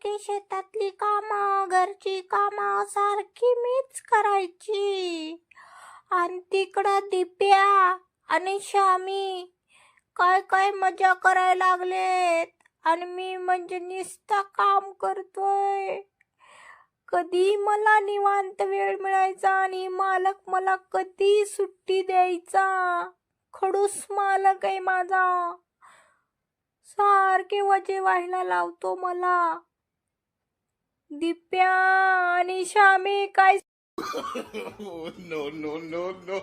सारखी शेतातली कामं, घरची कामं सारखी मीच करायची. आणि तिकडं दिप्या आणि श्यामी काय काय मजा करायला लागलेत आणि मी म्हणजे नुसतं काम करतोय. कधी मला निवांत वेळ मिळायचा आणि मालक मला कधी सुट्टी द्यायचा. खडूस मालक आहे माझा, सारखे वजे व्हायला लावतो मला. दिप्या आणि श्यामी काय no, no, no, no.